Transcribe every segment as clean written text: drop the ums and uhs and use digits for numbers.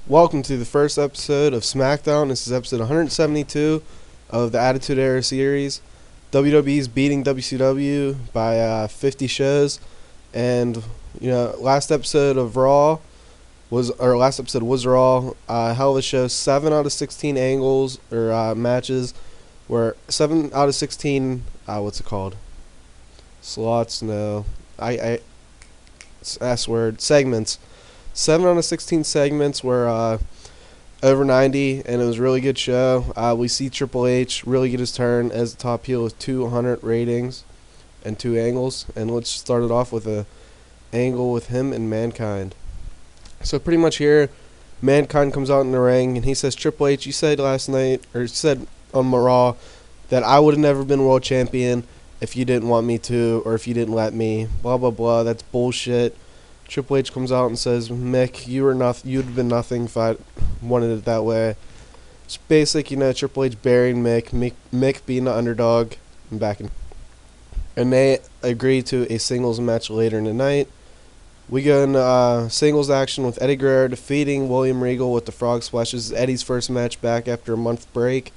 Welcome to the first episode of Smackdown. This is episode 172 of the Attitude Era series. WWE is beating WCW by 50 shows, and last episode was Raw. Hell of a show. 7 out of 16 angles or matches were 7 out of 16. What's it called? Slots? No, S word segments. 7 out of 16 segments were over 90, and it was a really good show. We see Triple H really get his turn as the top heel with 200 ratings and 2 angles. And let's start it off with a angle with him and Mankind. So pretty much here, Mankind comes out in the ring, and he says, Triple H, you said last night, or said on Raw, that I would have never been world champion if you didn't want me to, or if you didn't let me, blah, blah, blah. That's bullshit. Triple H comes out and says, Mick, you'd have been nothing if I wanted it that way. It's basic, Triple H burying Mick being the underdog, and they agree to a singles match later in the night. We go into singles action with Eddie Guerrero defeating William Regal with the frog splash. This is Eddie's first match back after a month break.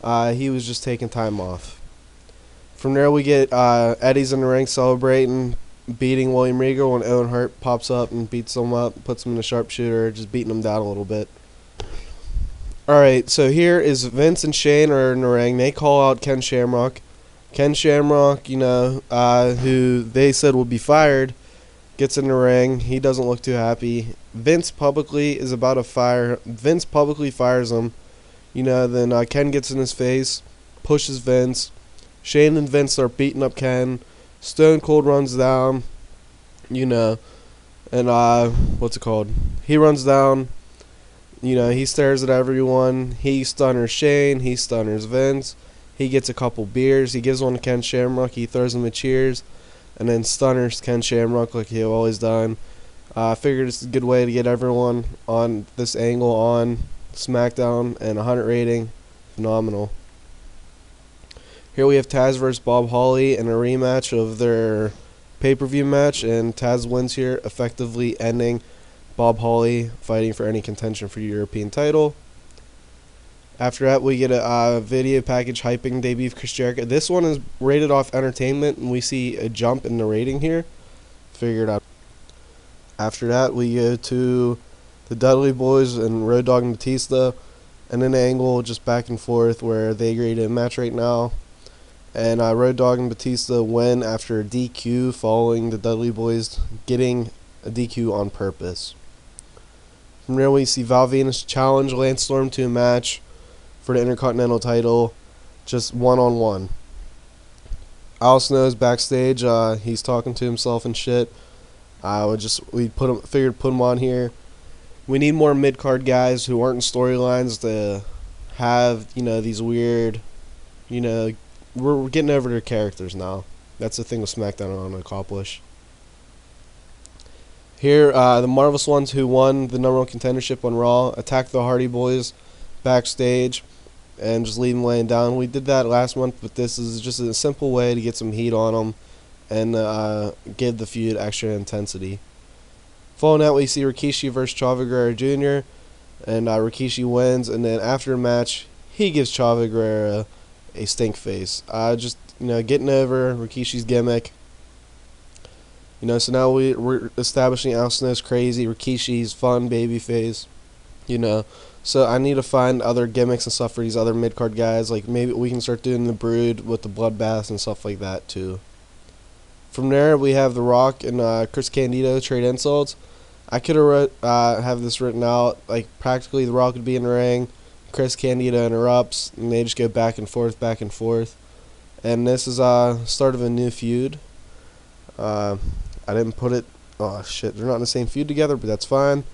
He was just taking time off. From there we get Eddie's in the ring celebrating, beating William Regal, and Owen Hart pops up and beats him up, puts him in a sharpshooter, just beating him down a little bit. Alright, so here is Vince and Shane are in the ring. They call out Ken Shamrock. Ken Shamrock, who they said would be fired, gets in the ring. He doesn't look too happy. Vince publicly fires him. Then Ken gets in his face, pushes Vince. Shane and Vince are beating up Ken. Stone Cold runs down, and what's it called? He runs down, he stares at everyone. He stunners Shane, he stunners Vince. He gets a couple beers, he gives one to Ken Shamrock, he throws him a cheers, and then stunners Ken Shamrock like he's always done. I figured it's a good way to get everyone on this angle on SmackDown, and 100 rating, phenomenal. Here we have Tazz versus Bob Holly in a rematch of their pay-per-view match, and Tazz wins here, effectively ending Bob Holly fighting for any contention for the European title. After that, we get a video package hyping debut of Chris Jericho. This one is rated off entertainment, and we see a jump in the rating here. Figured out. After that, we go to the Dudley Boyz and Road Dogg and Batista, and an angle just back and forth where they agree to a match right now. And Road Dogg and Batista win after a DQ following the Dudley Boyz getting a DQ on purpose. From there we see Val Venis challenge Lance Storm to a match for the Intercontinental title, just one-on-one. Al Snow's backstage, he's talking to himself and shit. Figured put him on here. We need more mid-card guys who aren't in storylines to have, these weird, we're getting over their characters now. That's the thing with SmackDown I want to accomplish. Here, the Marvelous Ones who won the number one contendership on Raw attack the Hardy Boys backstage and just leave them laying down. We did that last month, but this is just a simple way to get some heat on them and give the feud extra intensity. Following that, we see Rikishi versus Chavo Guerrero Jr., and Rikishi wins, and then after the match, he gives Chavo Guerrero a stink face. Getting over Rikishi's gimmick. So now we're establishing Al Snow's crazy, Rikishi's fun baby face. So I need to find other gimmicks and stuff for these other mid-card guys. Like maybe we can start doing the Brood with the bloodbaths and stuff like that too. From there, we have The Rock and Chris Candido trade insults. I could have this written out. Like practically, The Rock would be in the ring. Chris Candido interrupts, and they just go back and forth, back and forth. And this is start of a new feud. I didn't put it. Oh shit, they're not in the same feud together, but that's fine.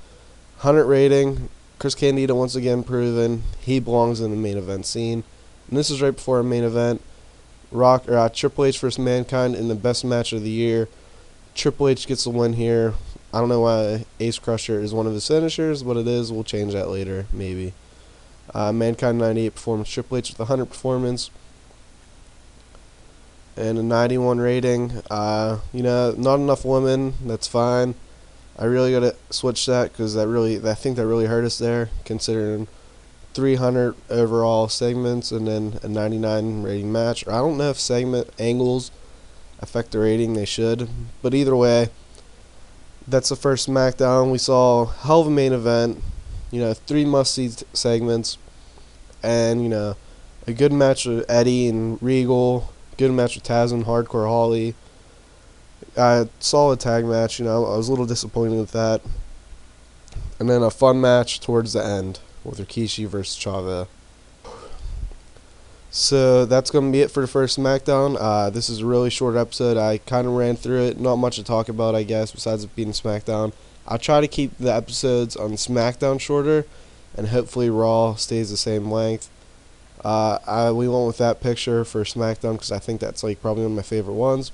100 rating. Chris Candido once again proven he belongs in the main event scene. And this is right before a main event. Triple H versus Mankind in the best match of the year. Triple H gets the win here. I don't know why Ace Crusher is one of his finishers, but it is. We'll change that later, maybe. Mankind 98 performance. Triple H with 100 performance. And a 91 rating. Not enough women. That's fine. I really gotta switch that because I think that really hurt us there, considering 300 overall segments and then a 99 rating match. Or I don't know if segment angles affect the rating. They should, but either way, that's the first SmackDown. We saw a hell of a main event. 3 must-see segments, and a good match with Eddie and Regal. Good match with Tazz and Hardcore Holly. Solid tag match. I was a little disappointed with that. And then a fun match towards the end with Rikishi versus Chavo. So that's going to be it for the first SmackDown. This is a really short episode. I kind of ran through it. Not much to talk about, I guess, besides it being SmackDown. I'll try to keep the episodes on SmackDown shorter, and hopefully Raw stays the same length. We went with that picture for SmackDown because I think that's probably one of my favorite ones.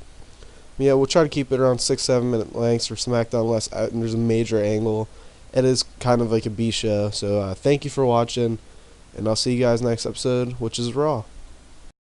Yeah, we'll try to keep it around 6-7 minute lengths for SmackDown unless there's a major angle. It is kind of like a B show. So thank you for watching, and I'll see you guys next episode, which is Raw.